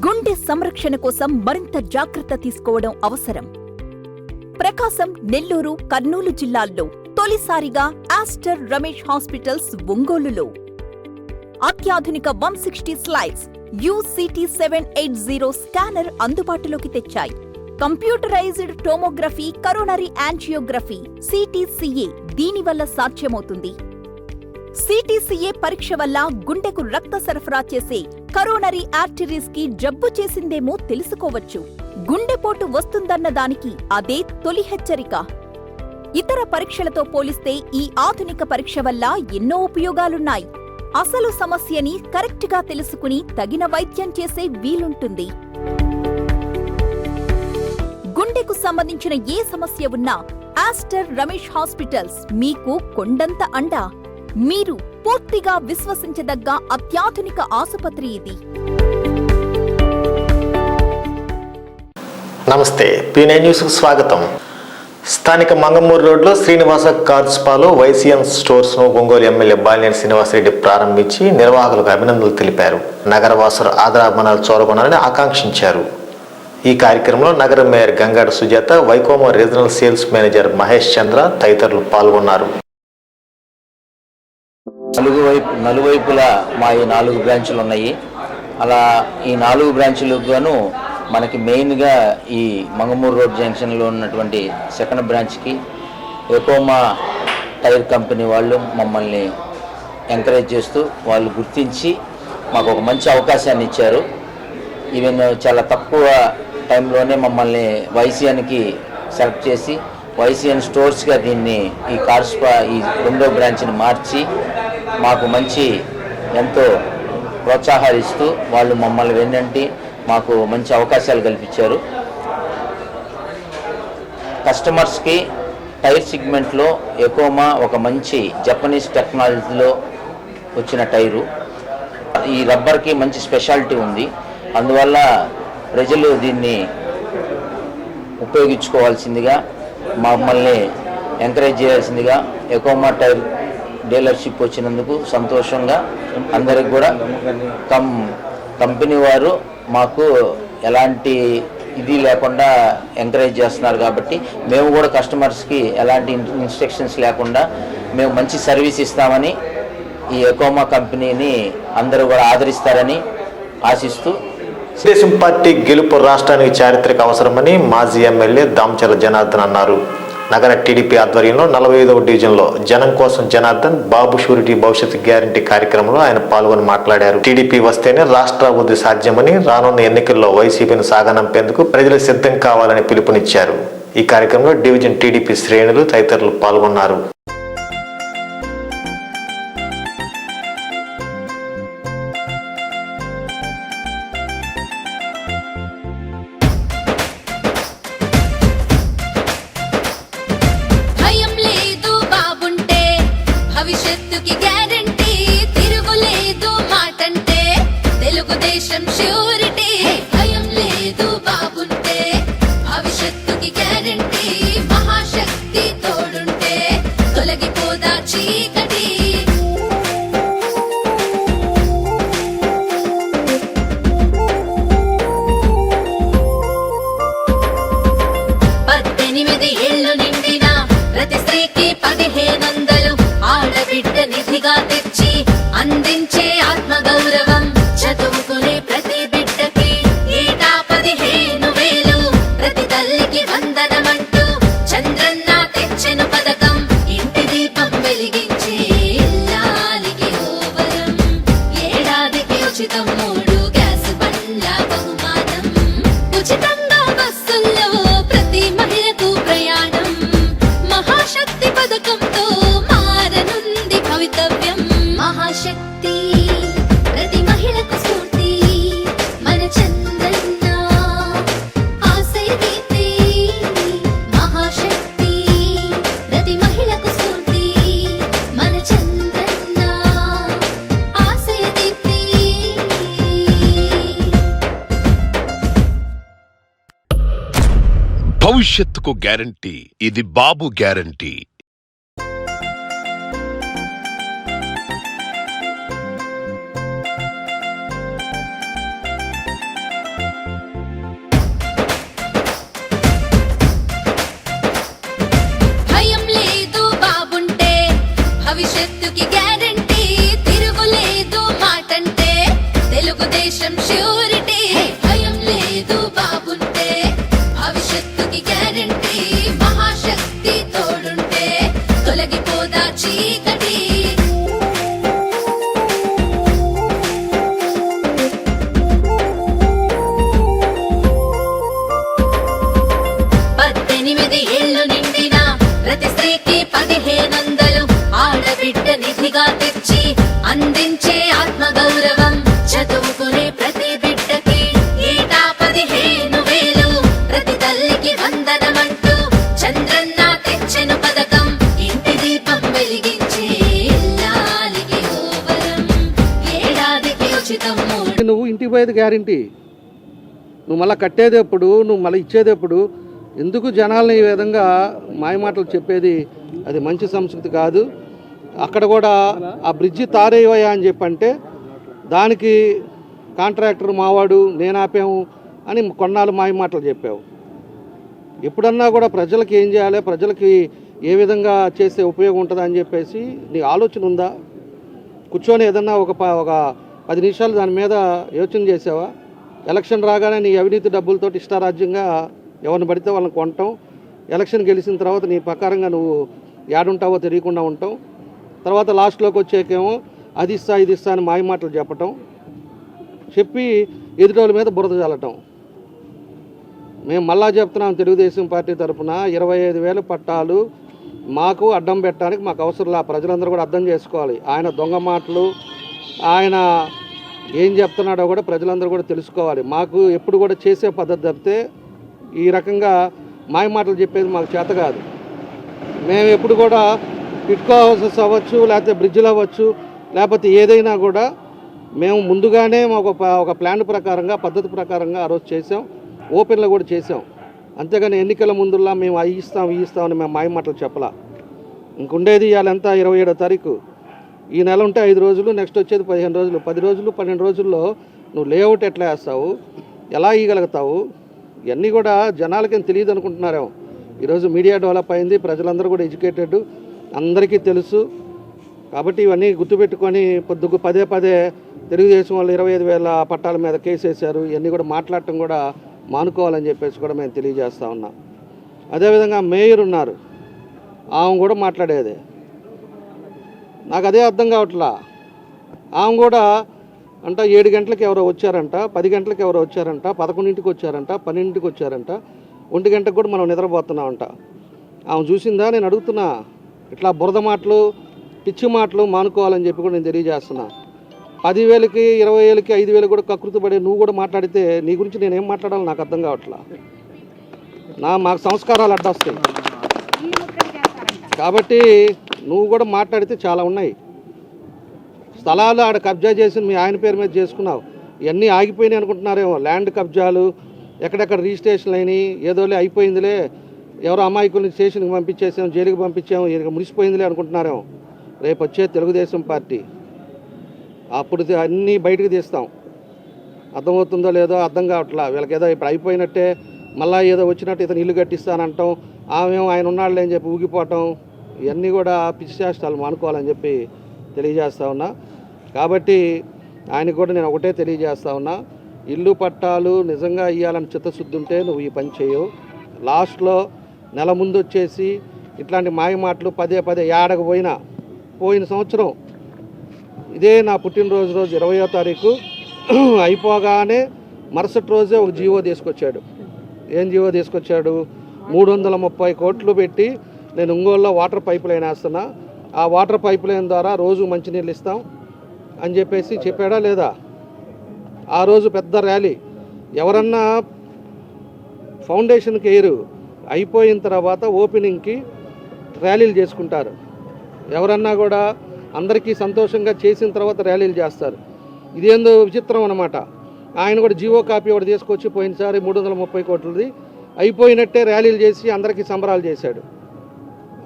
గుండె సంరక్షణ కోసం మరింత జాగ్రత్త తీసుకోవడం అవసరం. ప్రకాశం, నెల్లూరు, కర్నూలు జిల్లాల్లో తొలిసారిగా ఆస్టర్ రమేష్ హాస్పిటల్స్ ఒంగోలులో అత్యాధునిక 160 స్లైడ్స్ UCT 780 స్కానర్ అందుబాటులోకి తెచ్చాయి. Computerised tomography, coronary angiography, CTCA దీనివల్ల సాధ్యమవుతుంది. CTCA పరీక్ష వల్ల గుండెకు రక్త సరఫరా చేసే కరోనరీ ఆర్టరీస్ కి జబ్బు చేసిందేమో తెలుసుకోవచ్చు. గుండెపోటు వస్తుందన్న దానికి అదే తొలి హెచ్చరిక. ఇతర పరీక్షలతో పోలిస్తే ఈ ఆధునిక పరీక్ష వల్ల ఎన్నో ఉపయోగాలున్నాయి. అసలు సమస్యని కరెక్ట్గా తెలుసుకుని తగిన వైద్యం చేసే వీలుంటుంది. గుండెకు సంబంధించిన ఏ సమస్య ఉన్నా ఆస్టర్ రమేష్ హాస్పిటల్స్ మీకు కొండంత అండ. మీరు పూర్తిగా విశ్వసించదగ్గ అత్యాధునిక ఆసుపత్రి ఇది. నమస్తే, P9 న్యూస్కు స్వాగతం. స్థానిక మంగమూరు రోడ్లో శ్రీనివాస కార్స్ పాలో YCN స్టోర్స్ను ఒంగోలు ఎమ్మెల్యే బాలినేని శ్రీనివాసరెడ్డి ప్రారంభించి నిర్వాహకులకు అభినందనలు తెలిపారు. నగరవాసులు ఆదరాభిమానాలు చూరగొనాలని ఆకాంక్షించారు. ఈ కార్యక్రమంలో నగర మేయర్ గంగాడ సుజాత, వైకోమో regional sales manager Mahesh Chandra తదితరులు పాల్గొన్నారు. నలువైపులా మా ఈ 4 బ్రాంచులు ఉన్నాయి. అలా ఈ 4 బ్రాంచులకు గాను మనకి మెయిన్గా ఈ మంగమూరు రోడ్ జంక్షన్లో ఉన్నటువంటి సెకండ్ బ్రాంచ్కి ఎకోమా టైర్ కంపెనీ వాళ్ళు మమ్మల్ని ఎంకరేజ్ చేస్తూ వాళ్ళు గుర్తించి మాకు ఒక మంచి అవకాశాన్ని ఇచ్చారు. ఈవెన్ చాలా తక్కువ టైంలోనే మమ్మల్ని YCNకి సెలెక్ట్ చేసి YCN స్టోర్స్గా దీన్ని ఈ కార్స్పా ఈ 2వ బ్రాంచ్ని మార్చి మాకు మంచి ఎంతో ప్రోత్సాహాలిస్తూ వాళ్ళు మమ్మల్ని వెన్నంటి మాకు మంచి అవకాశాలు కల్పించారు. కస్టమర్స్కి టైర్ సెగ్మెంట్లో ఎకోమా ఒక మంచి జపనీస్ టెక్నాలజీలో వచ్చిన టైరు. ఈ రబ్బర్కి మంచి స్పెషాలిటీ ఉంది. అందువల్ల ప్రజలు దీన్ని ఉపయోగించుకోవాల్సిందిగా మమ్మల్ని ఎంకరేజ్ చేయాల్సిందిగా ఎకోమా టైర్ డీలర్షిప్ వచ్చినందుకు సంతోషంగా అందరికి కూడా కంపెనీ వారు మాకు ఎలాంటి ఇది లేకుండా ఎంకరేజ్ చేస్తున్నారు. కాబట్టి మేము కూడా కస్టమర్స్కి ఎలాంటి ఇన్స్ట్రక్షన్స్ లేకుండా మేము మంచి సర్వీస్ ఇస్తామని ఈ ఎకోమా కంపెనీని అందరూ కూడా ఆదరిస్తారని ఆశిస్తూ, తెలుగుదేశం పార్టీ గెలుపు రాష్ట్రానికి చారిత్రక అవసరమని మాజీ ఎమ్మెల్యే దామచర్ల జనార్దన్ అన్నారు. నగర టీడీపీ ఆధ్వర్యంలో 45వ డివిజన్లో జనం కోసం జనార్దన్ బాబు షూరిటీ భవిష్యత్ గ్యారంటీ కార్యక్రమంలో ఆయన పాల్గొని మాట్లాడారు. టీడీపీ వస్తేనే రాష్ట్ర అభివృద్ధి సాధ్యమని, రానున్న ఎన్నికల్లో వైసీపీని సాగనంపేందుకు ప్రజలు సిద్ధం కావాలని పిలుపునిచ్చారు. ఈ కార్యక్రమంలో డివిజన్ టీడీపీ శ్రేణులు తదితరులు పాల్గొన్నారు. భవిష్యత్తుకి గ్యారంటీ, తిరుగులేదు మాటంటే తెలుగుదేశం ష్యూరిటీ. భయం లేదు బాబుంటే భవిష్యత్తుకి గ్యారంటీ, మహాశక్తి తోడుంటే తొలగిపోదా చీకటి. పద్దెనిమిది ఏళ్ళు నిండిన ప్రతి స్త్రీకి 1500 ఆడబిడ్డ నిధిగా తెచ్చి అందించే ఆత్మగౌరవం. చదువుకునే ప్రతి బిడ్డకి ఏటా 15,000, ప్రతి తల్లికి వందనమంటూ చంద్రన్న తెచ్చెను పథకం. ఇంటి దీపం వెలిగించే ఇల్లాలికి ఓవరం, ఏడాదికి ఉచితం 3 గ్యాస్ బండ్ల బహుమానం. ఉచితంగా బస్సుల్లో ప్రతి మహిళకు ప్రయాణం. మహాశక్తి పథకంతో భవితవ్యం. మహాశక్తి ప్రతి మహిళకు స్ఫూర్తి, మన చంద్రన్న ఆశయ దీప్తి. మహాశక్తి ప్రతి మహిళకు స్ఫూర్తి, మన చంద్రన్న ఆశయ దీప్తి. భవిష్యత్తుకు గ్యారంటీ, ఇది బాబు గ్యారంటీ. ష్యూరిటీ భయం లేదు బాబుంటే భవిష్యత్తుకి గ్యారెంటీ మహాశక్తి తోడుంటే తొలగిపోదా చీకటి 18 ఏళ్ళు నిండిన ప్రతి స్త్రీకి 1500 ఆడబిడ్డ నిధిగా తెచ్చి అందించే ఆత్మగౌరవం చదువుకునే ప్రతి బిడ్డకి ఏటా 15,000 ప్రతి తల్లికి వందనమంటూ చంద్రన్న తెచ్చెను పథకం ఇంటి దీపం వెలిగించే ఇల్లాలికి ఓవరం ఏడాదికి ఉచితం నువ్వు ఇంటికి పోయేది గ్యారంటీ, నువ్వు మళ్ళీ కట్టేది ఎప్పుడు, నువ్వు మళ్ళీ ఇచ్చేది ఎప్పుడు? ఎందుకు జనాల్ని ఈ విధంగా మాయమాటలు చెప్పేది? అది మంచి సంస్కృతి కాదు. అక్కడ కూడా ఆ బ్రిడ్జి తారేవయ్యా అని చెప్పంటే దానికి కాంట్రాక్టర్ మావాడు నేను ఆపాము అని కొన్నాళ్ళు మాయమాటలు చెప్పావు. ఎప్పుడన్నా కూడా ప్రజలకి ఏం చేయాలి, ప్రజలకి ఏ విధంగా చేస్తే ఉపయోగం ఉంటుంది అని చెప్పేసి నీ ఆలోచన ఉందా? కూర్చొని ఏదన్నా ఒక 10 నిమిషాలు దాని మీద యోచన చేసావా? ఎలక్షన్ రాగానే నీ అవినీతి డబ్బులతో ఇష్టారాజ్యంగా ఎవరిని పడితే వాళ్ళని కొనటం, ఎలక్షన్ గెలిచిన తర్వాత నీ ప్రకారంగా నువ్వు ఏడుంటావో తెలియకుండా ఉంటావు. తర్వాత లాస్ట్లోకి వచ్చాకేమో అది ఇస్తా ఇది ఇస్తా అని మాయమాటలు చెప్పటం, చెప్పి ఎదుటోళ్ళ మీద బురద చల్లటం. మేము మళ్ళా చెప్తున్నాం, తెలుగుదేశం పార్టీ తరఫున 25,000 పట్టాలు మాకు అడ్డం పెట్టడానికి మాకు అవసరంలా. ప్రజలందరూ కూడా అర్థం చేసుకోవాలి. ఆయన దొంగ మాటలు, ఆయన ఏం చెప్తున్నాడో కూడా ప్రజలందరూ కూడా తెలుసుకోవాలి. మాకు ఎప్పుడు కూడా చేసే పద్ధతి తప్పితే ఈ రకంగా మాయమాటలు చెప్పేది మాకు చేత కాదు. మేము ఎప్పుడు కూడా టిట్కో హౌసెస్ అవ్వచ్చు, లేకపోతే బ్రిడ్జ్లు అవ్వచ్చు, లేకపోతే ఏదైనా కూడా మేము ముందుగానే ఒక ప్లాన్ ప్రకారంగా పద్ధతి ప్రకారంగా ఆ రోజు చేసాం, ఓపెన్లో కూడా చేసాం. అంతేగాని ఎన్నికల ముందులా మేము అవి ఇస్తామని మేము మాయమాటలు చెప్పలా. ఇంకుండేది ఇవాళ ఎంత 27వ తారీఖు, ఈ నెల ఉంటే 5 రోజులు, నెక్స్ట్ వచ్చేది 15 రోజులు. 10 రోజులు 12 రోజుల్లో నువ్వు లేఅవుట్ ఎట్లా వేస్తావు, ఎలా ఇవ్వగలుగుతావు? ఇవన్నీ కూడా జనాలకేం తెలియదు అనుకుంటున్నారేమో. ఈరోజు మీడియా డెవలప్ అయింది, ప్రజలందరూ కూడా ఎడ్యుకేటెడ్, అందరికీ తెలుసు. కాబట్టి ఇవన్నీ గుర్తుపెట్టుకొని పదే తెలుగుదేశం వాళ్ళు 25,000 పట్టాల మీద కేసు వేశారు. ఇవన్నీ కూడా మాట్లాడటం కూడా మానుకోవాలని చెప్పేసి కూడా మేము తెలియజేస్తూ ఉన్నాం. అదేవిధంగా మేయర్ ఉన్నారు, ఆమె కూడా మాట్లాడేదే. నాకు అదే అర్థం కావట్లా. ఆమె కూడా అంట 7 గంటలకు ఎవరో వచ్చారంట, 10 గంటలకు ఎవరో వచ్చారంట, 11ంటికి వచ్చారంట, 12ంటికి వచ్చారంట, 1 గంటకు కూడా మనం నిద్రపోతున్నామంట. ఆమె చూసిందా? నేను అడుగుతున్నా. ఇట్లా బురద మాటలు, పిచ్చి మాటలు మానుకోవాలని చెప్పి కూడా నేను తెలియజేస్తున్నా. 10,000కి 20,000కి 5,000 కూడా కకృతి పడే నువ్వు కూడా మాట్లాడితే నీ గురించి నేనేం మాట్లాడాలో నాకు అర్థం కావట్లా. మాకు సంస్కారాలు అడ్డొస్తాయి. కాబట్టి నువ్వు కూడా మాట్లాడితే చాలా ఉన్నాయి. స్థలాలు ఆడ కబ్జా చేసి మీ ఆయన పేరు మీద చేసుకున్నావు, ఇవన్నీ ఆగిపోయినాయి అనుకుంటున్నారేమో. ల్యాండ్ కబ్జాలు ఎక్కడెక్కడ రిజిస్ట్రేషన్లు అయినాయి, ఏదోలే అయిపోయిందిలే, ఎవరో అమాయకుల్ని స్టేషన్కి పంపించేసాం, జైలుకి పంపించాము, ఇక మురిసిపోయిందిలే అనుకుంటున్నారేమో. రేపు వచ్చే తెలుగుదేశం పార్టీ అప్పుడు అన్నీ బయటకు తీస్తాం. అర్థమవుతుందో లేదో అర్థం కావట్లా. వీళ్ళకి ఏదో ఇప్పుడు అయిపోయినట్టే మళ్ళీ ఏదో వచ్చినట్టు ఇతను ఇల్లు కట్టిస్తానంటాం, ఆమె ఆయన ఉన్నాడులే అని చెప్పి ఊగిపోవటం, ఇవన్నీ కూడా పిచ్చి చేష్టాలు మానుకోవాలని చెప్పి తెలియజేస్తా ఉన్నా. కాబట్టి ఆయనకు కూడా నేను ఒకటే తెలియజేస్తా ఉన్నా, ఇల్లు పట్టాలు నిజంగా ఇవ్వాలని చిత్తశుద్ధి ఉంటే నువ్వు ఈ పని చేయవు. లాస్ట్లో నెల ముందు వచ్చేసి ఇట్లాంటి మాయ మాటలు పదే ఏడకు పోయిన సంవత్సరం ఇదే నా పుట్టినరోజు 20వ తారీఖు అయిపోగానే మరుసటి రోజే ఒక జీవో తీసుకొచ్చాడు. ఏం జీవో తీసుకొచ్చాడు? 330 కోట్లు పెట్టి నేను ఒంగోలులో వాటర్ పైప్ లైన్ వేస్తున్నా, ఆ వాటర్ పైప్ లైన్ ద్వారా రోజు మంచినీళ్ళు ఇస్తాం అని చెప్పేసి చెప్పాడా లేదా? ఆ రోజు పెద్ద ర్యాలీ. ఎవరన్నా ఫౌండేషన్కి వేయరు, అయిపోయిన తర్వాత ఓపెనింగ్కి ర్యాలీలు చేసుకుంటారు. ఎవరన్నా కూడా అందరికీ సంతోషంగా చేసిన తర్వాత ర్యాలీలు చేస్తారు. ఇదేందో విచిత్రం అన్నమాట. ఆయన కూడా జీవో కాపీ ఒకటి తీసుకొచ్చి పోయినసారి 330 కోట్లది అయిపోయినట్టే ర్యాలీలు చేసి అందరికీ సంబరాలు చేశాడు.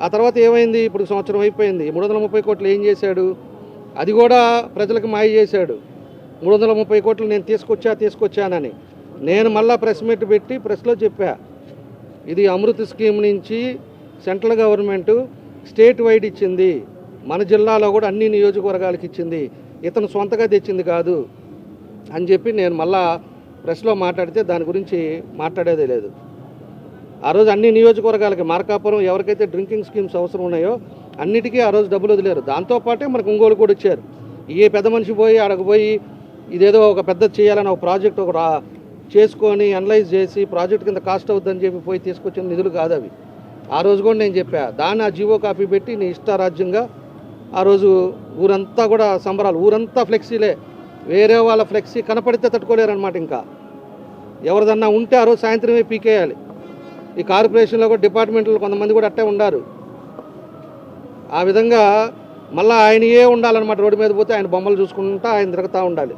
ఆ తర్వాత ఏమైంది? ఇప్పుడు సంవత్సరం అయిపోయింది. 330 కోట్లు ఏం చేశాడు? అది కూడా ప్రజలకు మాయ చేశాడు. 330 కోట్లు నేను తీసుకొచ్చానని. నేను మళ్ళా ప్రెస్ మీట్ పెట్టి ప్రెస్లో చెప్పా, ఇది అమృత్ స్కీమ్ నుంచి సెంట్రల్ గవర్నమెంటు స్టేట్ వైడ్ ఇచ్చింది, మన జిల్లాలో కూడా అన్ని నియోజకవర్గాలకు ఇచ్చింది, ఇతను సొంతగా తెచ్చింది కాదు. అని చెప్పి నేను మళ్ళా ప్రెస్లో మాట్లాడితే దాని గురించి మాట్లాడేదే లేదు. ఆ రోజు అన్ని నియోజకవర్గాలకి మార్కాపురం ఎవరికైతే డ్రింకింగ్ స్కీమ్స్ అవసరం ఉన్నాయో అన్నిటికీ ఆ రోజు డబ్బులు వదిలేరు. దాంతోపాటే మనకు ఒంగోలు కూడా ఇచ్చారు. ఏ పెద్ద మనిషి పోయి ఆడకు పోయి ఇదేదో ఒక పెద్ద చేయాలని ఒక ప్రాజెక్ట్ ఒక చేసుకొని అనలైజ్ చేసి ప్రాజెక్ట్ కింద కాస్ట్ అవుతుందని చెప్పి పోయి తీసుకొచ్చిన నిధులు కాదు అవి. ఆ రోజు కూడా నేను చెప్పా, దాన్ని ఆ జీవో కాపీ పెట్టి నీ ఇష్టారాజ్యంగా ఆ రోజు ఊరంతా కూడా సంబరాలు, ఊరంతా ఫ్లెక్సీలే. వేరే వాళ్ళ ఫ్లెక్సీ కనపడితే తట్టుకోలేరనమాట. ఇంకా ఎవరిదన్నా ఉంటే ఆ రోజు సాయంత్రమే పీకేయాలి. ఈ కార్పొరేషన్లో కూడా డిపార్ట్మెంట్లో కొంతమంది కూడా అట్టే ఉండారు. ఆ విధంగా మళ్ళీ ఆయనయే ఉండాలన్నమాట. రోడ్డు మీద పోతే ఆయన బొమ్మలు చూసుకుంటా ఆయన తిరుగుతూ ఉండాలి.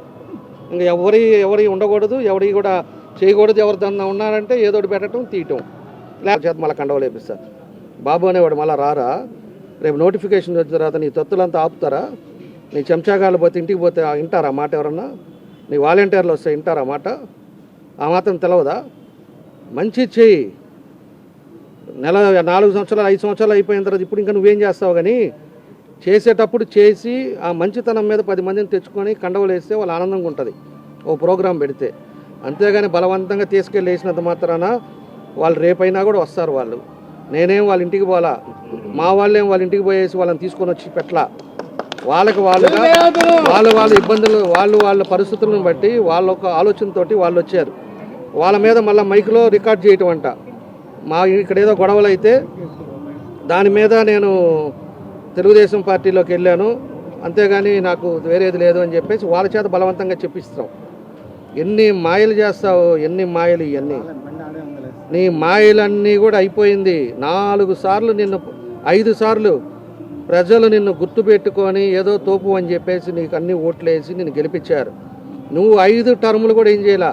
ఇంకా ఎవరి ఉండకూడదు, ఎవరి కూడా చేయకూడదు. ఎవరిదన్నా ఉన్నారంటే ఏదోటి పెట్టడం తీయటం, లేకపోతే మళ్ళీ కండవలు వేపిస్తారు. బాబు అనేవాడు మళ్ళీ రారా, రేపు నోటిఫికేషన్ వచ్చిన తర్వాత నీ తొత్తులంతా ఆపుతారా? నీ చెంచాగాళ్ళు పోతే ఇంటికి పోతే వింటారా మాట? ఎవరన్నా నీ వాలంటీర్లు వస్తే వింటారా మాట? ఆ మాత్రం తెలవదా? మంచి చెయ్యి. నెల 4 సంవత్సరాలు 5 సంవత్సరాలు అయిపోయిన తర్వాత ఇప్పుడు ఇంకా నువ్వేం చేస్తావు? కానీ చేసేటప్పుడు చేసి ఆ మంచితనం మీద 10 మందిని తెచ్చుకొని కండవలు వేస్తే వాళ్ళు ఆనందంగా ఉంటుంది ఓ ప్రోగ్రాం పెడితే. అంతేగాని బలవంతంగా తీసుకెళ్ళి వేసినంత మాత్రాన వాళ్ళు రేపైనా కూడా వస్తారు. వాళ్ళు నేనేం వాళ్ళ ఇంటికి పోలా, మా వాళ్ళేం వాళ్ళ ఇంటికి పోయేసి వాళ్ళని తీసుకొని వచ్చి పెట్టలా. వాళ్ళకి వాళ్ళ ఇబ్బందులు వాళ్ళ పరిస్థితులను బట్టి వాళ్ళ ఒక ఆలోచనతోటి వాళ్ళు వచ్చారు. వాళ్ళ మీద మళ్ళీ మైక్లో రికార్డ్ చేయటం అంట. మా ఇక్కడ ఏదో గొడవలు అయితే దాని మీద నేను తెలుగుదేశం పార్టీలోకి వెళ్ళాను, అంతేగాని నాకు వేరేది లేదు అని చెప్పేసి వాళ్ళ చేత బలవంతంగా చెప్పిస్తాం. ఎన్ని మాయలు చేస్తావు, ఎన్ని మాయలు ఇవన్నీ. నీ మాయలన్నీ కూడా అయిపోయింది. 4 సార్లు నిన్ను 5 సార్లు ప్రజలు నిన్ను గుర్తుపెట్టుకొని ఏదో తోపు అని చెప్పేసి నీకు అన్ని ఓట్లు వేసి నిన్ను గెలిపించారు. నువ్వు 5 టర్ములు కూడా ఏం చేయాల.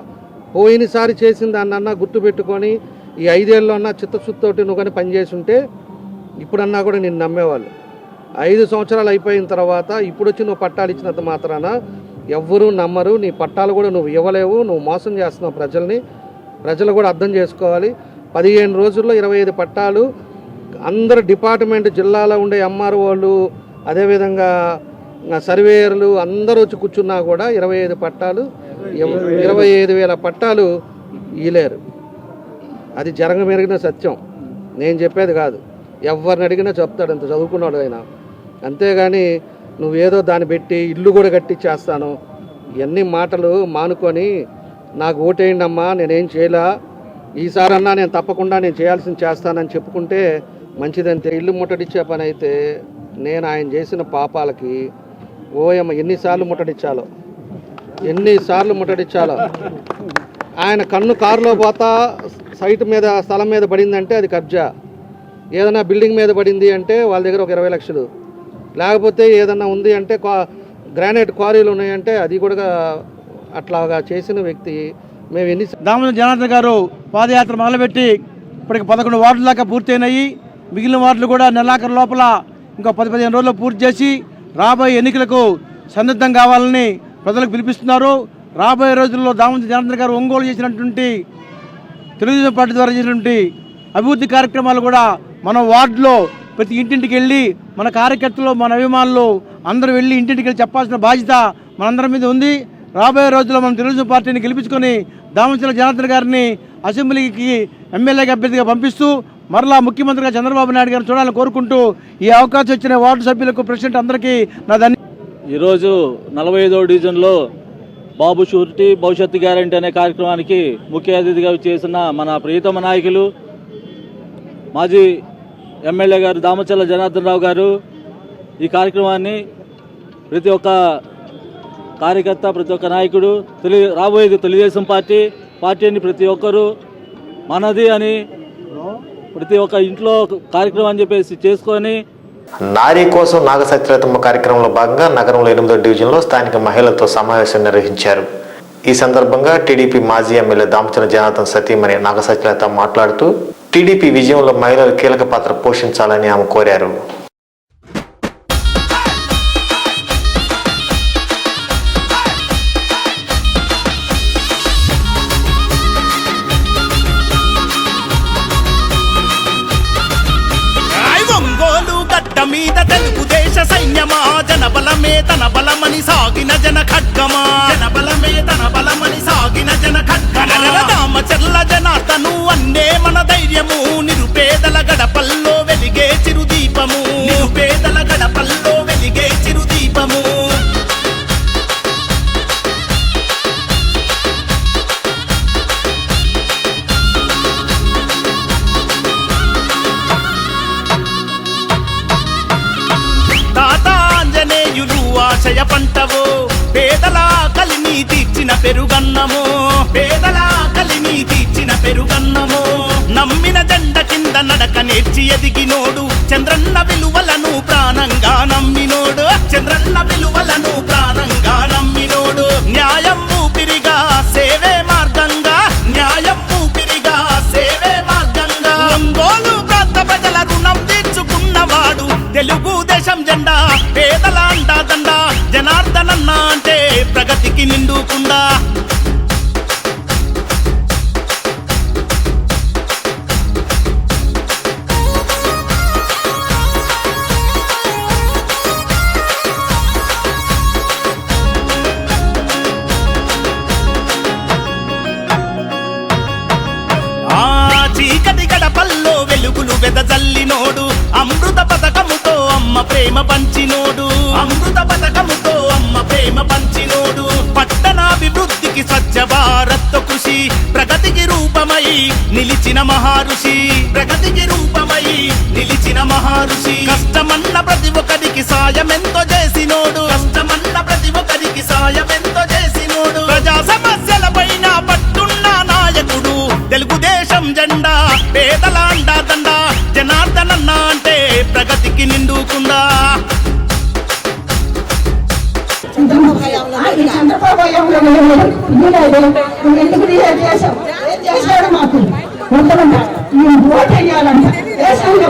పోయినసారి చేసిన దాన్నన్నా గుర్తుపెట్టుకొని ఈ 5 ఏళ్ళలో అన్నా చిత్తశుద్ధితోటి నువ్వు కానీ పనిచేసి ఉంటే ఇప్పుడన్నా కూడా నిన్ను నమ్మేవాళ్ళు. 5 సంవత్సరాలు అయిపోయిన తర్వాత ఇప్పుడు వచ్చి నువ్వు పట్టాలు ఇచ్చినంత మాత్రాన ఎవ్వరూ నమ్మరు. నీ పట్టాలు కూడా నువ్వు ఇవ్వలేవు, నువ్వు మోసం చేస్తున్నావు ప్రజల్ని. ప్రజలు కూడా అర్థం చేసుకోవాలి. 15 రోజుల్లో 25 పట్టాలు అందరు డిపార్ట్మెంట్ జిల్లాలో ఉండే ఎంఆర్ఓలు అదేవిధంగా సర్వేయర్లు అందరూ వచ్చి కూర్చున్నా కూడా 25 పట్టాలు 25,000 పట్టాలు ఇలేరు. అది జరగమెరిగిన సత్యం, నేను చెప్పేది కాదు. ఎవరిని అడిగినా చెప్తాడు, అంత చదువుకున్నాడు ఆయన. అంతేగాని నువ్వేదో దాన్ని పెట్టి ఇల్లు కూడా కట్టించేస్తాను ఇవన్నీ మాటలు మానుకొని నాకు ఓటేయండి అమ్మా, నేనేం చేయలా, ఈసారన్నా నేను తప్పకుండా నేను చేయాల్సింది చేస్తానని చెప్పుకుంటే మంచిదంతే. ఇల్లు ముట్టడిచ్చే పని అయితే నేను ఆయన చేసిన పాపాలకి ఓయమ్మ ఎన్నిసార్లు ముట్టడిచ్చాలో. ఆయన కన్ను కారులో పోతా సైట్ మీద స్థలం మీద పడిందంటే అది కబ్జా. ఏదైనా బిల్డింగ్ మీద పడింది అంటే వాళ్ళ దగ్గర ఒక 20 లక్షలు, లేకపోతే ఏదన్నా ఉంది అంటే గ్రానైట్ క్వారీలు ఉన్నాయంటే అది కూడా అట్లాగా చేసిన వ్యక్తి. మేము దామచల జనార్దన్ గారు పాదయాత్ర మొదలుపెట్టి ఇప్పటికి 11 వార్డుల దాకా పూర్తయినాయి. మిగిలిన వార్డులు కూడా నెలాఖరు లోపల ఇంకో 10-15 రోజుల్లో పూర్తి చేసి రాబోయే ఎన్నికలకు సన్నద్ధం కావాలని ప్రజలకు పిలిపిస్తున్నారు. రాబోయే రోజుల్లో దామచల జనార్దన్ గారు ఒంగోలు చేసినటువంటి తెలుగుదేశం పార్టీ ద్వారా చేసినటువంటి అభివృద్ధి కార్యక్రమాలు కూడా మన వార్డులో ప్రతి ఇంటింటికి వెళ్ళి మన కార్యకర్తలు మన అభిమానులు అందరూ వెళ్ళి ఇంటింటికి వెళ్ళి చెప్పాల్సిన బాధ్యత మనందరి మీద ఉంది. రాబోయే రోజుల్లో మనం తెలుగుదేశం పార్టీని గెలిపించుకొని దామచల జనార్దన్ గారిని అసెంబ్లీకి ఎమ్మెల్యేగా అభ్యర్థిగా పంపిస్తూ మరలా ముఖ్యమంత్రిగా చంద్రబాబు నాయుడు గారిని చూడాలని కోరుకుంటూ ఈ అవకాశం ఇచ్చిన వార్డు సభ్యులకు ప్రెసిడెంట్ అందరికీ నా ఈరోజు 45వ డివిజన్లో బాబు షూరిటీ భవిష్యత్తు గ్యారంటీ అనే కార్యక్రమానికి ముఖ్య అతిథిగా చేసిన మన ప్రియతమ నాయకులు మాజీ ఎమ్మెల్యే గారు దామచల జనార్దన్ రావు గారు ఈ కార్యక్రమాన్ని ప్రతి ఒక్క కార్యకర్త ప్రతి ఒక్క నాయకుడు రాబోయేది తెలుగుదేశం పార్టీని ప్రతి ఒక్కరూ మనది అని ప్రతి ఒక్క ఇంట్లో కార్యక్రమం అని చెప్పేసి చేసుకొని నారీ కోసం నాగసత్యలతమ్మ కార్యక్రమంలో భాగంగా నగరంలో 8వ డివిజన్లో స్థానిక మహిళలతో సమావేశం నిర్వహించారు. ఈ సందర్భంగా టీడీపీ మాజీ ఎమ్మెల్యే దామచల జనార్దన్ సతీమణి నాగసత్యలత మాట్లాడుతూ టీడీపీ విజయంలో మహిళలు కీలక పాత్ర పోషించాలని ఆమె కోరారు. మీద తెలుగుదేశ సైన్యమా జనబలం బలమే తన బలమని సాగిన జన ఖడ్గమా జన బలమే తన బలమని సాగిన జన ఖడ్గమా రామచర్ల జనార్దను అన్నే మన ధైర్యము నిరుపేదల గడపల్లో వెలిగే చిరుదీపము నిరుపేదల గడపల్లో వెలిగే చిరుదీపము ఆశయ పంటవో పేదల కలిని తీర్చిన పెరుగన్నమో పేదల కలిని తీర్చిన పెరుగన్నమో నమ్మిన జెండ కింద నడక నేర్చి ఎదిగినోడు చంద్రన్న విలువలను ప్రాణంగా నమ్మినోడు చంద్రన్న విలువలను ప్రాణంగా నమ్మినోడు న్యాయం ఊపిరిగా సేవే మార్గంగా న్యాయం ఊపిరిగా సేవే మార్గంగా ఒంగోలు ప్రాంత ప్రజల రుణం తీర్చుకున్నవాడు తెలుగుదేశం జెండా పేదల అండాదండ జనార్దనన్న అంటే ప్రగతికి నిండుకుండా చీకటి గడపల్లో వెలుగులు వెదజల్లినోడు అమృత పథకముతో అమ్మ ప్రేమ పంచినోడు అమృత పథకముతో అమ్మ ప్రేమ పంచినోడు పట్టణాభివృద్ధికి స్వచ్ఛ భారత్ కృషి ప్రగతికి రూపమై నిలిచిన మహారుషి ప్రగతికి రూపమై నిలిచిన మహారుషి కష్టమన్న ప్రతి ఒక్కరికి సాయమెంతో చేసినోడు కష్టమన్న ప్రతి ఒక్కరికి సాయమెంతో చేసినోడు ప్రజా సమస్యల పైన పట్టున్న నాయకుడు తెలుగుదేశం జెండా పేదల అండాదండ జనార్దనన్న అంటే ప్రగతికి నిండుకుండా చంద్రబాబు ఎందుకు చేశాడు మాకు ఓటు వేయాలంట దేశంలో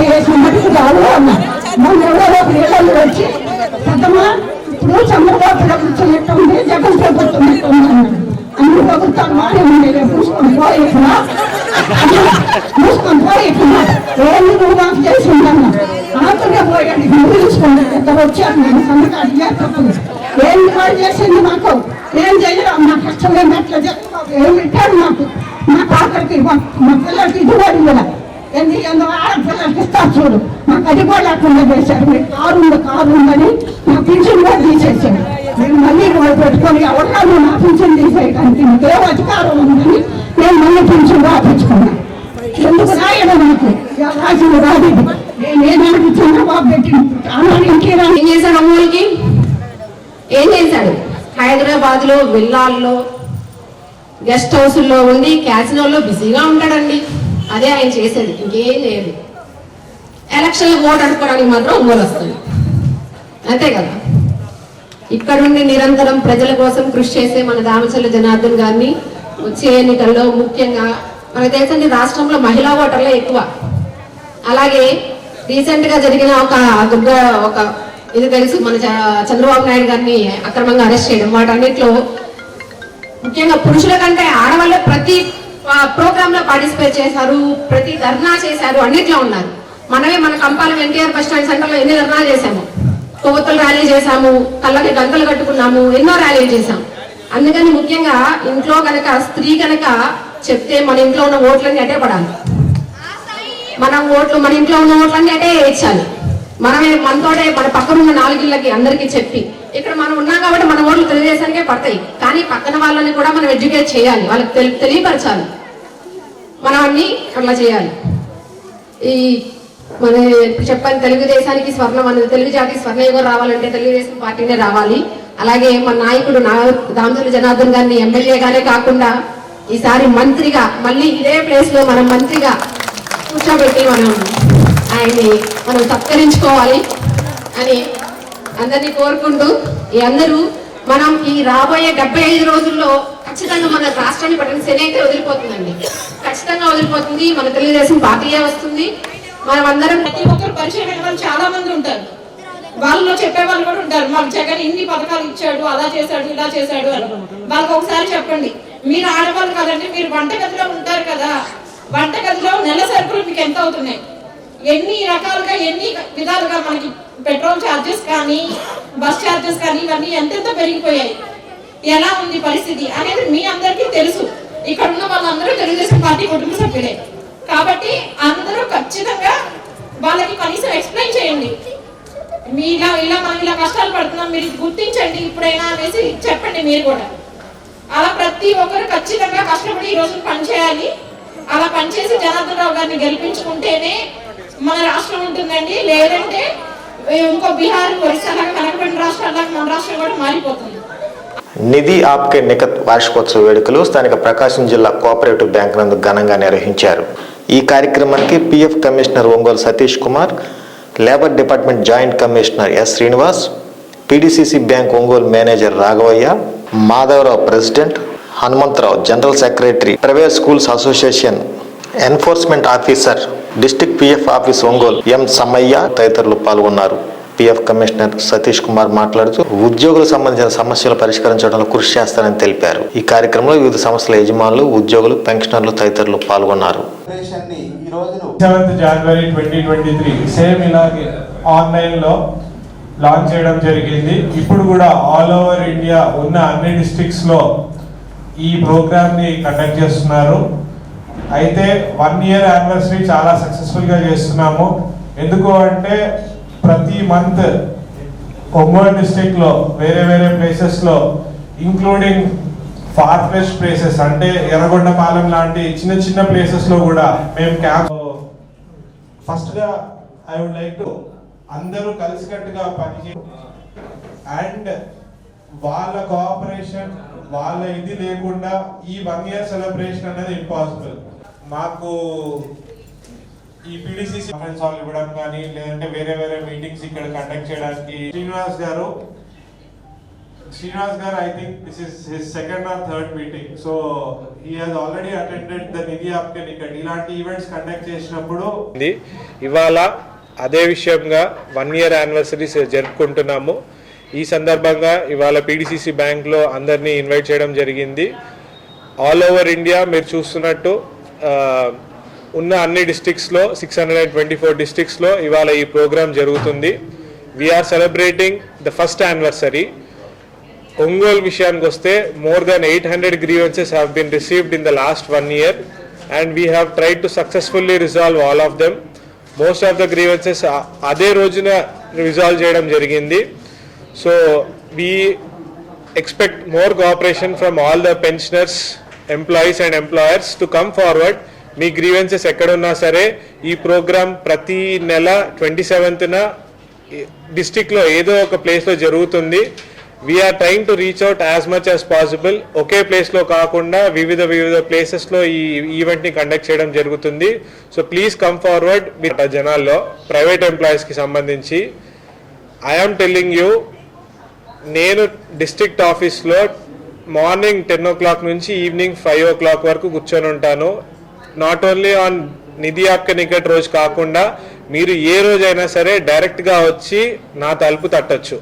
వేసిన మటుకు కాదు అన్న మన ఎవరో పిల్లలు వచ్చి పెద్దమ్మా ఇప్పుడు చంద్రబాబు ప్రభుత్వం ఎట్టుంది జగన్ ప్రభుత్వం ఎట్టుంది అన్నాడు అన్ని ప్రభుత్వాలు బాగానే ఉండేది మూసుకొని పోయిస్తున్నా ఏంటి నువ్వు మాకు చేసి ఉండన్నా ఆతగా పోయాడు నువ్వు చూసుకోండి ఇద్దరు వచ్చారు నేను సంతకాలు చేస్తాను ఏం వాడు చేసింది మాకు ఏం చేయరు మా కష్టంగా అట్లా ఏం పెట్టాడు మాకు మాకు ఆఖరికి మా పిల్లలకి ఇది కూడా ఇవ్వలే ఎందుకు ఆడపిల్లలకి ఇస్తారు చూడు మాకు అది కూడా లేకుండా చేశారు మీకు కారు ఉందని మా పింఛన్ కూడా తీసేసాడు మేము మళ్ళీ వాళ్ళు పెట్టుకొని ఎవరికాదు నా పింఛన్ తీసేయడానికి మీకు ఏం అధికారం ఉందని నేను మళ్ళీ పింఛన్ రాపించుకున్నాను ఎందుకు రాయడం నాకు రాసిన రాదు నేనేదానికి చంద్రబాబు పెట్టిన ఏం చేశాడు అమ్మోళ్ళకి ఏం చేశాడు హైదరాబాద్ లో విల్లాల్లో గెస్ట్ హౌస్లో ఉండి క్యాసినోల్లో బిజీగా ఉంటాడండి అదే ఆయన చేసేది ఇంకేం చేయదు ఎలక్షన్లో ఓటు అడుకోవడానికి మాత్రం ఒంగోలు వస్తుంది అంతే కదా ఇక్కడుండి నిరంతరం ప్రజల కోసం కృషి చేసే మన దామచర్ల జనార్దన్ గారిని వచ్చే ఎన్నికల్లో ముఖ్యంగా మన దేశంలో రాష్ట్రంలో మహిళా ఓటర్లే ఎక్కువ అలాగే రీసెంట్ గా జరిగిన ఒక ఇది తెలుసు మన చంద్రబాబు నాయుడు గారిని అక్రమంగా అరెస్ట్ చేయడం వాటన్నిటిలో ముఖ్యంగా పురుషుల కంటే ఆడవాళ్ళు ప్రతి ప్రోగ్రామ్ లో పార్టిసిపేట్ చేశారు ప్రతి ధర్నా చేశారు అన్నిట్లో ఉన్నారు మనమే మన కంపాలం ఎన్టీఆర్ బస్ స్టాండ్ సెంటర్ లో ఎన్ని ధర్నాలు చేశాము కొవ్వొత్తులు ర్యాలీ చేశాము కళ్ళకి గంటలు కట్టుకున్నాము ఎన్నో ర్యాలీలు చేశాం అందుకని ముఖ్యంగా ఇంట్లో కనుక స్త్రీ కనుక చెప్తే మన ఇంట్లో ఉన్న ఓట్లన్నీ అటే పడాలి మన ఇంట్లో ఉన్న ఓట్లన్నీ అటే వేయించాలి మనమే మనతోటే మన పక్కన ఉన్న నాలుగిళ్ళకి అందరికీ చెప్పి ఇక్కడ మనం ఉన్నాం కాబట్టి మన ఓట్లు తెలుగుదేశానికే పడతాయి కానీ పక్కన వాళ్ళని కూడా మనం ఎడ్యుకేట్ చేయాలి వాళ్ళకి తెలియపరచాలి మనం అన్ని అట్లా చేయాలి ఈ మన చెప్పాను తెలుగుదేశానికి స్వర్ణం అనేది తెలుగు జాతికి స్వర్ణయుగం రావాలంటే తెలుగుదేశం పార్టీనే రావాలి అలాగే మన నాయకుడు దామచర్ల జనార్దన్ గారిని ఎమ్మెల్యేగానే కాకుండా ఈసారి మంత్రిగా మళ్ళీ ఇదే ప్లేస్ లో మనం మంత్రిగా కూర్చోబెట్టి ఆయన్ని మనం సత్కరించుకోవాలి అని అందరినీ కోరుకుంటూ ఈ అందరూ మనం ఈ రాబోయే 75 రోజుల్లో ఖచ్చితంగా మన రాష్ట్రాన్ని పట్టిన శని అయితే వదిలిపోతుందండి ఖచ్చితంగా వదిలిపోతుంది మన తెలుగుదేశం పార్టీయే వస్తుంది మనం అందరం ప్రతి ఒక్కరు పరిచయం అయిన వాళ్ళు చాలా మంది ఉంటారు వాళ్ళలో చెప్పే వాళ్ళు కూడా ఉంటారు మాకు జగన్ ఇన్ని పథకాలు ఇచ్చాడు అలా చేశాడు ఇలా చేశాడు అని వాళ్ళకి ఒకసారి చెప్పండి మీరు ఆడవాళ్ళు కదండి మీరు వంటగదిలో ఉంటారు కదా వంటగదిలో నెల సరుకులు మీకు ఎంత అవుతున్నాయి ఎన్ని రకాలుగా ఎన్ని విధాలుగా మనకి పెట్రోల్ ఛార్జెస్ కానీ బస్ ఛార్జెస్ కానీ ఇవన్నీ ఎంతెంత పెరిగిపోయాయి. ఎలా ఉంది పరిస్థితి అనేది మీ అందరికీ తెలుసు. ఇక్కడ ఉన్న వాళ్ళందరూ తెలుగుదేశం పార్టీ కుటుంబ సభ్యులే కాబట్టి అందరూ ఖచ్చితంగా వాళ్ళకి కనీసం ఎక్స్ప్లెయిన్ చేయండి. మీ మనం ఇలా కష్టాలు పడుతున్నాం, మీరు గుర్తించండి ఇప్పుడైనా అనేసి చెప్పండి. మీరు కూడా అలా ప్రతి ఒక్కరు ఖచ్చితంగా కష్టపడి ఈ రోజు పనిచేయాలి. అలా పనిచేసి జనార్దన్ రావు గారిని గెలిపించుకుంటేనే మన రాష్ట్రం ఉంటుందండి. లేదంటే ఇంకో బీహార్, ఒరిస్సా లాగా వెనకబడిన రాష్ట్రాలకు మన రాష్ట్రం కూడా మారిపోతుంది. నిధి ఆప్కే నికత్ వార్షికోత్సవ వేడుకలు స్థానిక ప్రకాశం జిల్లా కోఆపరేటివ్ బ్యాంక్ నందు ఘనంగా నిర్వహించారు. ఈ కార్యక్రమానికి PF commissioner Ongole Satish Kumar, labour department joint commissioner S Srinivas, PDCC bank Ongole manager Raghavaiah, Madhavarao president, Hanumantharao general secretary, private schools association enforcement officer, district PF office Ongole M Sammaiah తదితరులు పాల్గొన్నారు. పిఎఫ్ కమిషనర్ సతీష్ కుమార్ మాట్లాడుతూ ఉద్యోగులకు సంబంధించిన సమస్యలు పరిష్కరించడంలో కృషి చేస్తారని తెలిపారు. ఈ కార్యక్రమంలో వివిధ సంస్థల యజమానులు, ఉద్యోగులు, పెన్షనర్లు తదితరులు పాల్గొన్నారు. 7th January 2023 సేమ్ ఇలాగే ఆన్లైన్ లో లాంచ్ చేయడం జరిగింది. ఇప్పుడు కూడా ఆల్ ఓవర్ ఇండియా ఉన్న అన్ని డిస్ట్రిక్ట్స్ లో ఈ ప్రోగ్రామ్ ని కండక్ట్ చేస్తున్నారు. అయితే 1 year యానివర్సరీ చాలా సక్సెస్ఫుల్ గా చేస్తున్నాము. ఎందుకు అంటే ప్రతి మంత్ ఒంగోలు డిస్ట్రిక్ట్ లో వేరే వేరే ప్లేసెస్ లో ఇంక్లూడింగ్ ఫార్ ఫ్రెష్ ప్లేసెస్ అంటే ఎర్రగొండపాలెం లాంటి చిన్న చిన్న ప్లేసెస్ లో కూడా మేము క్యాంప్. ఫస్ట్ గా ఐ వుడ్ లైక్ టు అందరూ కలిసికట్టుగా పనిచే అండ్ వాళ్ళ కోఆపరేషన్ వాళ్ళ ఇది లేకుండా ఈ 1 year సెలబ్రేషన్ అనేది ఇంపాసిబుల్. మాకు ఈ పీడీసీసీ కాన్ఫరెన్స్ హాల్ ఇవ్వడం కానీ లేదంటే వేరే వేరే మీటింగ్స్ ఇక్కడ కండక్ట్ చేయడానికి Srinivas garu I think this is his 2nd or 3rd meeting. So he has already attended the Nidhi Aapke Nikat ఇలాంటి ఈవెంట్స్ కండక్ట్ చేసినప్పుడు ఇవాళ అదే విషయంగా 1 year యానివర్సరీ జరుపుకుంటున్నాము. ఈ సందర్భంగా ఇవాళ పీడీసీసీ బ్యాంక్లో అందరినీ ఇన్వైట్ చేయడం జరిగింది. ఆల్ ఓవర్ ఇండియా మీరు చూస్తున్నట్టు ఉన్న అన్ని డిస్ట్రిక్ట్స్లో 624 డిస్ట్రిక్ట్స్లో ఇవాళ ఈ ప్రోగ్రామ్ జరుగుతుంది. We're celebrating the first anniversary. Ongole విషయానికి వస్తే more than 800 grievances have been received in the last 1 year and we have tried to successfully resolve all of them. Most of the grievances అదే రోజున రిజాల్వ్ చేయడం జరిగింది. So we expect more cooperation from all the pensioners, employees and employers to come forward. Me grievances ఎక్కడున్నా సరే ఈ programme ప్రతి నెల 27న డిస్ట్రిక్ట్లో ఏదో ఒక ప్లేస్లో జరుగుతుంది. We are trying to reach out as much as possible. ఒకే ప్లేస్లో కాకుండా వివిధ ప్లేసెస్లో ఈ ఈవెంట్ని కండక్ట్ చేయడం జరుగుతుంది. So please come forward. మీరు జనాల్లో ప్రైవేట్ ఎంప్లాయీస్కి సంబంధించి ఐఆమ్ టెల్లింగ్ యూ, నేను డిస్ట్రిక్ట్ ఆఫీస్లో మార్నింగ్ 10 o'clock నుంచి ఈవినింగ్ 5 o'clock వరకు కూర్చొని ఉంటాను. నాట్ ఓన్లీ ఆన్ నిధి ఆప్కే నికట్ రోజు కాకుండా మీరు ఏ రోజైనా సరే డైరెక్ట్గా వచ్చి నా తలుపు తట్టచ్చు.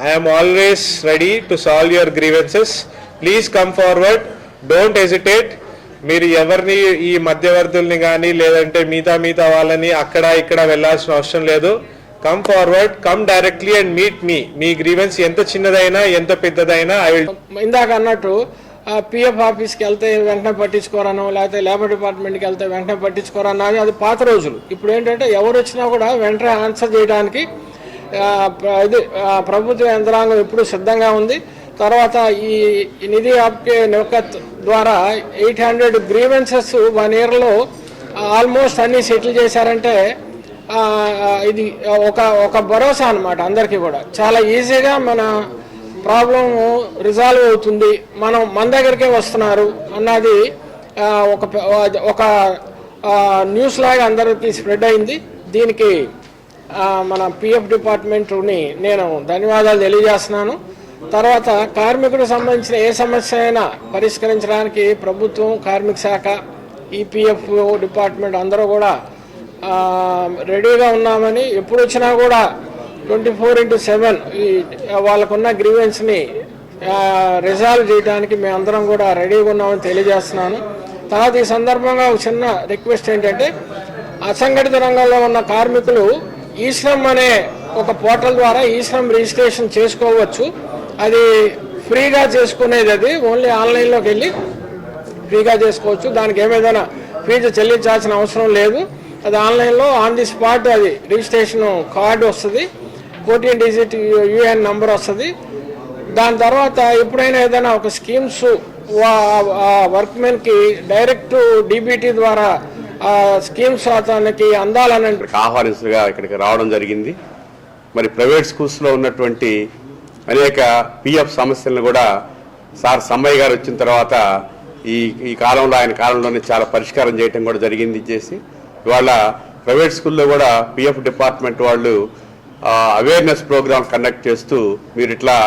I'm always ready to solve your grievances. Please come forward, don't hesitate. మీరు ఎవరిని ఈ మధ్యవర్తుల్ని కానీ లేదంటే మిగతా వాళ్ళని అక్కడ ఇక్కడ వెళ్ళాల్సిన అవసరం లేదు. Come forward, come directly and meet me. Me grievance ఎంత చిన్నదైనా ఎంత పెద్దదైనా ఐ విల్. ఇందాక అన్నట్టు పిఎఫ్ ఆఫీస్కి వెళ్తే వెంటనే పట్టించుకోరాను, లేకపోతే లేబర్ డిపార్ట్మెంట్కి వెళ్తే వెంటనే పట్టించుకోరాను, అది పాత రోజులు. ఇప్పుడు ఏంటంటే ఎవరు వచ్చినా కూడా వెంటనే ఆన్సర్ చేయడానికి ఇది ప్రభుత్వ యంత్రాంగం ఎప్పుడు సిద్ధంగా ఉంది. తర్వాత ఈ నిధి ఆప్కే నికత్ ద్వారా 800 గ్రీవెన్సెస్ 1 yearలో ఆల్మోస్ట్ అన్నీ సెటిల్ చేశారంటే ఇది ఒక భరోసా అన్నమాట. అందరికీ కూడా చాలా ఈజీగా మన ప్రాబ్లం రిజాల్వ్ అవుతుంది, మన దగ్గరికే వస్తున్నారు అన్నది ఒక న్యూస్ లాగా అందరికీ స్ప్రెడ్ అయింది. దీనికి మన పిఎఫ్ డిపార్ట్మెంట్ని నేను ధన్యవాదాలు తెలియజేస్తున్నాను. తర్వాత కార్మికుడికి సంబంధించిన ఏ సమస్య అయినా పరిష్కరించడానికి ప్రభుత్వం, కార్మిక శాఖ, ఈపీఎఫ్ డిపార్ట్మెంట్ అందరూ కూడా రెడీగా ఉన్నామని, ఎప్పుడు వచ్చినా కూడా 24/7 వాళ్ళకున్న గ్రీవెన్స్ని రిజాల్వ్ చేయడానికి మేమందరం కూడా రెడీగా ఉన్నామని తెలియజేస్తున్నాను. తర్వాత ఈ సందర్భంగా ఒక చిన్న రిక్వెస్ట్ ఏంటంటే, అసంఘటిత రంగంలో ఉన్న కార్మికులు ఈ శ్రమ్ అనే ఒక పోర్టల్ ద్వారా ఈ శ్రమ్ రిజిస్ట్రేషన్ చేసుకోవచ్చు. అది ఫ్రీగా చేసుకునేది, అది ఓన్లీ ఆన్లైన్లోకి వెళ్ళి ఫ్రీగా చేసుకోవచ్చు. దానికి ఏమైనా ఫీజు చెల్లించాల్సిన అవసరం లేదు. అది ఆన్లైన్లో ఆన్ ది స్పాట్ అది రిజిస్ట్రేషన్ కార్డు వస్తుంది, 14 డిజిట్ యూఎన్ నంబర్ వస్తుంది. దాని తర్వాత ఎప్పుడైనా ఏదైనా ఒక స్కీమ్స్ వర్క్మెన్కి డైరెక్ట్ డీబీటీ ద్వారా స్కీమ్స్ అతనికి అందాలని ఆహ్వానితులుగా ఇక్కడికి రావడం జరిగింది. మరి ప్రైవేట్ స్కూల్స్లో ఉన్నటువంటి అనేక పిఎఫ్ సమస్యలను కూడా సార్ సమ్మయ్య గారు వచ్చిన తర్వాత ఈ కాలంలో ఆయన కాలంలోనే చాలా పరిష్కారం చేయటం కూడా జరిగింది. చేసి ఇవాళ ప్రైవేట్ స్కూల్లో కూడా పిఎఫ్ డిపార్ట్మెంట్ వాళ్ళు అవేర్నెస్ ప్రోగ్రామ్ కండక్ట్ చేస్తూ మీరు ఇట్లా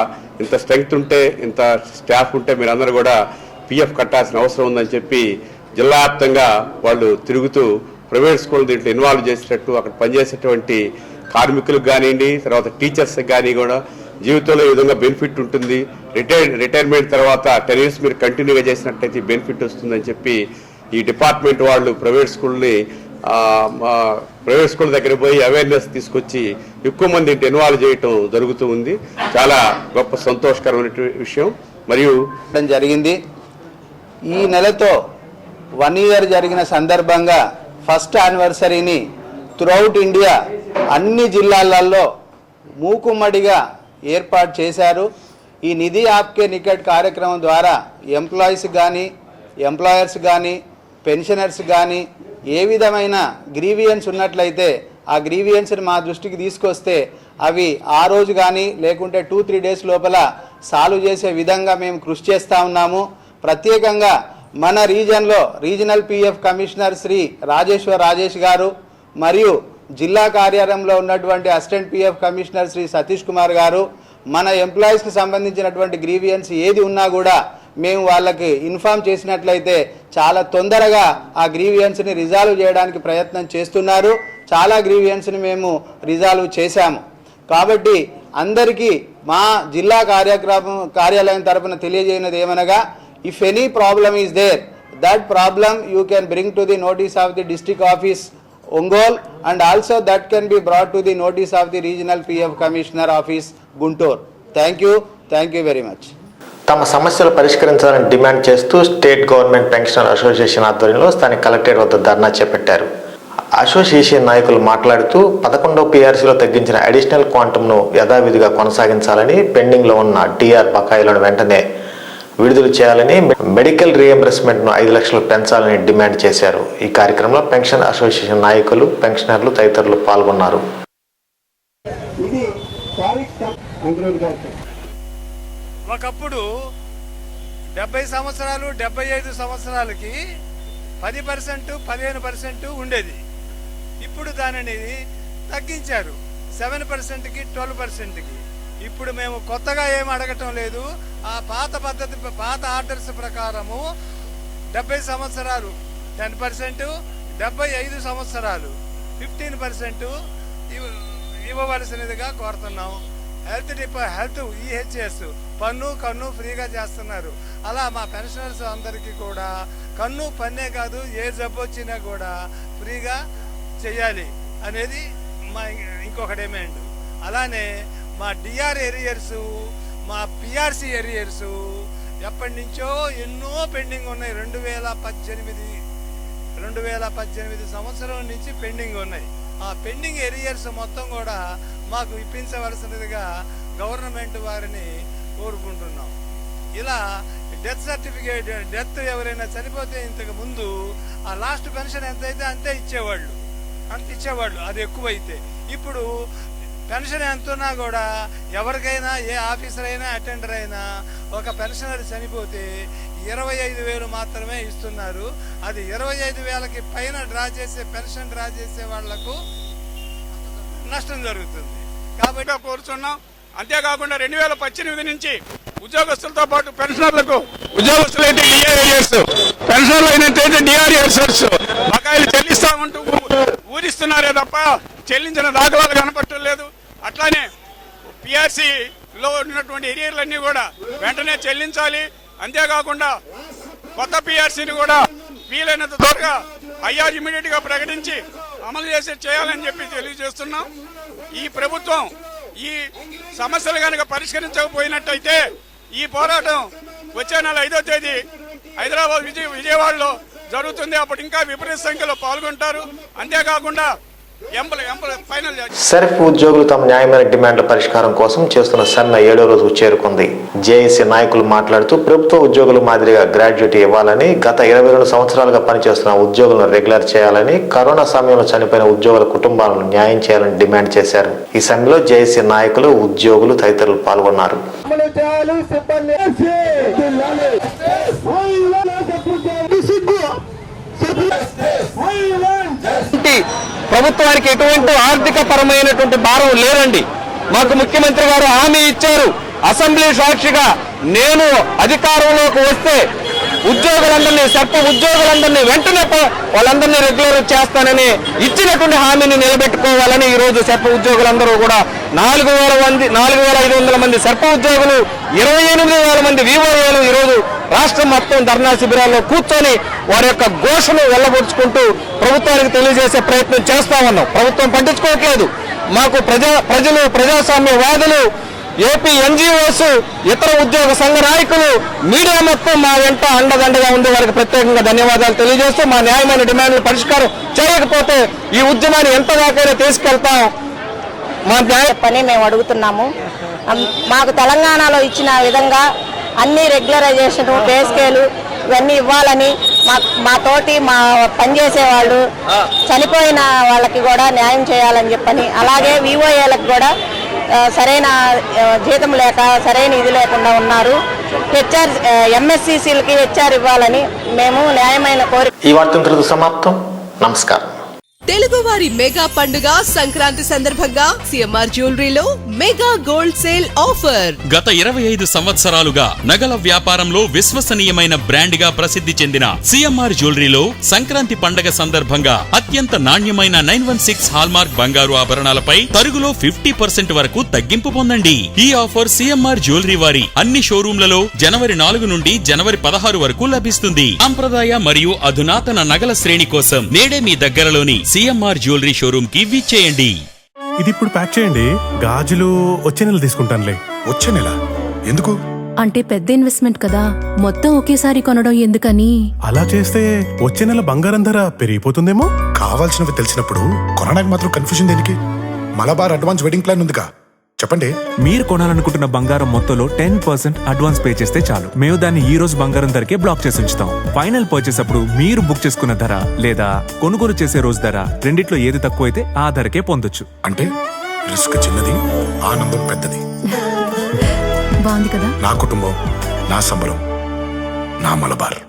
ఇంత స్ట్రెంగ్త్ ఉంటే, ఇంత స్టాఫ్ ఉంటే మీరందరూ కూడా పిఎఫ్ కట్టాల్సిన అవసరం ఉందని చెప్పి జిల్లా వ్యాప్తంగా వాళ్ళు తిరుగుతూ ప్రైవేట్ స్కూల్ దీంట్లో ఇన్వాల్వ్ చేసేటట్టు అక్కడ పనిచేసేటువంటి కార్మికులకు కానివ్వండి, తర్వాత టీచర్స్కి కానీ కూడా జీవితంలో ఈ విధంగా బెనిఫిట్ ఉంటుంది. రిటైర్మెంట్ తర్వాత 10 years మీరు కంటిన్యూగా చేసినట్టయితే బెనిఫిట్ వస్తుందని చెప్పి ఈ డిపార్ట్మెంట్ వాళ్ళు ప్రైవేట్ స్కూల్ దగ్గర పోయి అవేర్నెస్ తీసుకొచ్చి ఎక్కువ మంది ఇన్వాల్వ్ చేయటం జరుగుతూ ఉంది. చాలా గొప్ప సంతోషకరమైన విషయం. మరియు జరిగింది ఈ నెలతో 1 year జరిగిన సందర్భంగా ఫస్ట్ యానివర్సరీని త్రూఅవుట్ ఇండియా అన్ని జిల్లాలలో మూకుమ్మడిగా ఏర్పాటు చేశారు. ఈ నిధి ఆప్కే నికట్ కార్యక్రమం ద్వారా ఎంప్లాయీస్ కానీ, ఎంప్లాయర్స్ కానీ, పెన్షనర్స్ కానీ ఏ విధమైన గ్రీవియన్స్ ఉన్నట్లయితే ఆ గ్రీవియన్స్ని మా దృష్టికి తీసుకొస్తే అవి ఆ రోజు కానీ లేకుంటే 2-3 days లోపల సాల్వ్ చేసే విధంగా మేము కృషి చేస్తూ ఉన్నాము. ప్రత్యేకంగా మన రీజన్లో regional PF commissioner Shri Rajesh garu మరియు జిల్లా కార్యాలయంలో ఉన్నటువంటి assistant PF commissioner Shri Satish Kumar garu మన ఎంప్లాయీస్కి సంబంధించినటువంటి గ్రీవియన్స్ ఏది ఉన్నా కూడా మేము వాళ్ళకి ఇన్ఫామ్ చేసినట్లయితే చాలా తొందరగా ఆ గ్రీవియన్స్ని రిజాల్వ్ చేయడానికి ప్రయత్నం చేస్తున్నారు. చాలా గ్రీవియన్స్ని మేము రిజాల్వ్ చేశాము. కాబట్టి అందరికీ మా జిల్లా కార్యాలయం తరపున తెలియజేయనది ఏమనగా, if any problem is there, that problem you can bring to the notice of the district office Ongole, and also that can be brought to the notice of the regional PF Commissioner Office, Guntur. Thank you very much. తమ సమస్యలు పరిష్కరించాలని demand చేస్తూ state government pensioner association ఆధ్వర్యంలో స్థానిక collectorate వద్ద ధర్నా చేపట్టారు. Association నాయకులు మాట్లాడుతూ 11వ PRCలో తగ్గించిన అడిషనల్ క్వాంటమ్ను యథావిధిగా కొనసాగించాలని, పెండింగ్లో ఉన్న DR బకాయిలను వెంటనే విడుదల చేయాలని, మెడికల్ రీఎంబర్స్మెంట్ను 5 లక్షలు పెంచాలని డిమాండ్ చేశారు. ఈ కార్యక్రమంలో పెన్షన్ అసోసియేషన్ నాయకులు, పెన్షనర్లు తదితరులు పాల్గొన్నారు. ఒకప్పుడు 70 సంవత్సరాలు 75 సంవత్సరాలకి 10%, 15% ఉండేది. ఇప్పుడు దానిని తగ్గించారు 7%కి, 12%కి. ఇప్పుడు మేము కొత్తగా ఏం అడగటం లేదు. ఆ పాత పద్ధతి, పాత ఆర్డర్స్ ప్రకారము 70 సంవత్సరాలు 10%, 75 సంవత్సరాలు 15% ఇవ్వవలసినదిగా కోరుతున్నాం. హెల్త్ EHS కన్ను ఫ్రీగా చేస్తున్నారు. అలా మా పెన్షనర్స్ అందరికీ కూడా పన్నే కాదు, ఏ జబ్బు వచ్చినా కూడా ఫ్రీగా చేయాలి అనేది మా ఇంకొక డిమాండ్. అలానే మా DR ఏరియర్స్, మా PRC ఏరియర్స్ ఎప్పటి నుంచో ఎన్నో పెండింగ్ ఉన్నాయి. 2018 సంవత్సరం నుంచి పెండింగ్ ఉన్నాయి. ఆ పెండింగ్ ఏరియర్స్ మొత్తం కూడా మాకు ఇప్పించవలసినదిగా గవర్నమెంట్ వారిని కోరుకుంటున్నాం. ఇలా డెత్ సర్టిఫికేట్, డెత్ ఎవరైనా చనిపోతే ఇంతకు ముందు ఆ లాస్ట్ పెన్షన్ ఎంతైతే అంతే ఇచ్చేవాళ్ళు, అది ఎక్కువైతే. ఇప్పుడు పెన్షన్ ఎంతున్నా కూడా ఎవరికైనా, ఏ ఆఫీసర్ అయినా, అటెండర్ అయినా ఒక పెన్షనర్ చనిపోతే 25,000 మాత్రమే ఇస్తున్నారు. అది 25,000కి పైన పెన్షన్ డ్రా చేసే వాళ్లకు నష్టం జరుగుతుంది. కాబట్టి కోరుచున్నాం. అంతేకాకుండా 2018 నుంచి ఉద్యోగస్తులతో పాటు పెన్షనర్లకు, ఉద్యోగస్తులైతే DARS, పెన్షనర్లు అయినట్టయితే DRS బకాయిలు చెల్లిస్తామంటూ ఊరిస్తున్నారే తప్ప చెల్లించిన దాఖలాలు కనపడటం లేదు. అట్లానే PRCలో ఉన్నటువంటి ఏరియాలన్నీ కూడా వెంటనే చెల్లించాలి. అంతేకాకుండా కొత్త PRCని కూడా వీలైనంత త్వరగా ఐఆర్ ఇమీడియట్ గా ప్రకటించి అమలు చేయాలని చెప్పి తెలియజేస్తున్నాం. ఈ ప్రభుత్వం ఈ సమస్యలు కనుక పరిష్కరించకపోయినట్టయితే ఈ పోరాటం వచ్చే నెల 5వ తేదీ హైదరాబాద్ విజయవాడలో జరుగుతుంది. అప్పుడు ఇంకా విపరీత సంఖ్యలో పాల్గొంటారు. అంతేకాకుండా సర్ఫ్ ఉద్యోగులు తమ న్యాయమైన డిమాండ్ల పరిష్కారం కోసం చేస్తున్న సమ్మె 7వ రోజుకు చేరుకుంది. జేఏసీ నాయకులు మాట్లాడుతూ ప్రభుత్వ ఉద్యోగులు మాదిరిగా గ్రాడ్యుయేట్ ఇవ్వాలని, గత 22 సంవత్సరాలుగా పనిచేస్తున్న ఉద్యోగులను రెగ్యులర్ చేయాలని, కరోనా సమయంలో చనిపోయిన ఉద్యోగుల కుటుంబాలను న్యాయం చేయాలని డిమాండ్ చేశారు. ఈ సమ్మెలో జేఏసీ నాయకులు, ఉద్యోగులు తదితరులు పాల్గొన్నారు. ప్రభుత్వానికి ఎటువంటి ఆర్థిక పరమైనటువంటి భారం లేదండి. మాకు ముఖ్యమంత్రి గారు హామీ ఇచ్చారు. అసెంబ్లీ సాక్షిగా నేను అధికారంలోకి వస్తే ఉద్యోగులందరినీ, సర్ప ఉద్యోగులందరినీ వెంటనే వాళ్ళందరినీ రెగ్యులర్ చేస్తానని ఇచ్చినటువంటి హామీని నిలబెట్టుకోవాలని ఈరోజు సర్ప ఉద్యోగులందరూ కూడా 4,500 మంది సర్ప ఉద్యోగులు, 28,000 మంది వివోఏలు ఈరోజు రాష్ట్రం మొత్తం ధర్నా శిబిరాల్లో కూర్చొని వారి యొక్క ఘోషను వెళ్ళబుచ్చుకుంటూ ప్రభుత్వానికి తెలియజేసే ప్రయత్నం చేస్తా ఉన్నాం. ప్రభుత్వం పట్టించుకోవట్లేదు. మాకు ప్రజాస్వామ్యవాదులు, ఏపీ ఎన్జిఓస్, ఇతర ఉద్యోగ సంఘ నాయకులు, మీడియా మొత్తం మా వెంట అండదండగా ఉంది. వారికి ప్రత్యేకంగా ధన్యవాదాలు తెలియజేస్తూ మా న్యాయమైన డిమాండ్లు పరిష్కారం చేయకపోతే ఈ ఉద్యమాన్ని ఎంత దాకైనా తీసుకెళ్తాం. మా పని మేము అడుగుతున్నాము. మాకు తెలంగాణలో ఇచ్చిన విధంగా అన్ని రెగ్యులరైజేషన్, పే స్కేలు ఇవన్నీ ఇవ్వాలని, మా పనిచేసే వాళ్ళు చనిపోయిన వాళ్ళకి కూడా న్యాయం చేయాలని చెప్పని, అలాగే వివోఏలకు కూడా సరైన జీతం లేక సరైన ఇది లేకుండా ఉన్నారు. హెచ్ఆర్ ఎంఎస్సిసిలకి హెచ్ఆర్ ఇవ్వాలని మేము న్యాయమైన కోరిక. ఈ వార్త సమాప్తం. నమస్కారం. తెలుగువారి మెగా పండుగ సంక్రాంతి సందర్భంగా సిఎంఆర్ జ్యువెలరీలో మెగా గోల్డ్ సేల్ ఆఫర్. గత 25 సంవత్సరాలుగా నగల వ్యాపారంలో విశ్వసనీయమైన బ్రాండ్ గా ప్రసిద్ధి చెందిన సిఎంఆర్ జ్యువెలరీలో సంక్రాంతి పండుగ సందర్భంగా అత్యంత నాణ్యమైన 916 హాల్మార్క్ బంగారు ఆభరణాలపై తరుగులో 50% వరకు తగ్గింపు పొందండి. ఈ ఆఫర్ సిఎంఆర్ జ్యువెలరీ వారి అన్ని షోరూంలలో జనవరి 4 నుండి జనవరి 16 వరకు లభిస్తుంది. సాంప్రదాయ మరియు అధునాతన నగల శ్రేణి కోసం నేడే మీ దగ్గరలోని సిఎంఆర్ జ్యువెలరీ షోరూమ్ కి విచ్చేయండి. ఇది ఇప్పుడు ప్యాక్ చేయండి. గాజులు వచ్చే నెల తీసుకుంటానులే. వచ్చే నెల ఎందుకు? అంటే పెద్ద ఇన్వెస్ట్మెంట్ కదా, మొత్తం ఒకేసారి కొనడం ఎందుకని. అలా చేస్తే వచ్చే నెల బంగారం ధర పెరిగిపోతుందేమో. కావాల్సినవి తెలిసినప్పుడు కొనడానికి మాత్రం కన్ఫ్యూజన్ దేనికి? మలబార్ అడ్వాన్స్ వెడ్డింగ్ ప్లాన్ ఉందిగా, చెప్పండి. మీరు కొనాలనుకుంటున్న బంగారం మొత్తంలో 10% అడ్వాన్స్ పే చేస్తే చాలు. మేము దాన్ని ఈ రోజు బంగారం ధరకే బ్లాక్ చేసి ఉంచుతాం. ఫైనల్ పర్చేస్ అప్పుడు మీరు బుక్ చేసుకున్న ధర లేదా కొనుగోలు చేసే రోజు ధర రెండిట్లో ఏది తక్కువైతే ఆ ధరకే పొందొచ్చు. అంటే రిస్క్ చిన్నది, ఆనందం పెద్దది. బాగుంది కదా. నా కుటుంబం, నా సంబరం, నా మలబార్.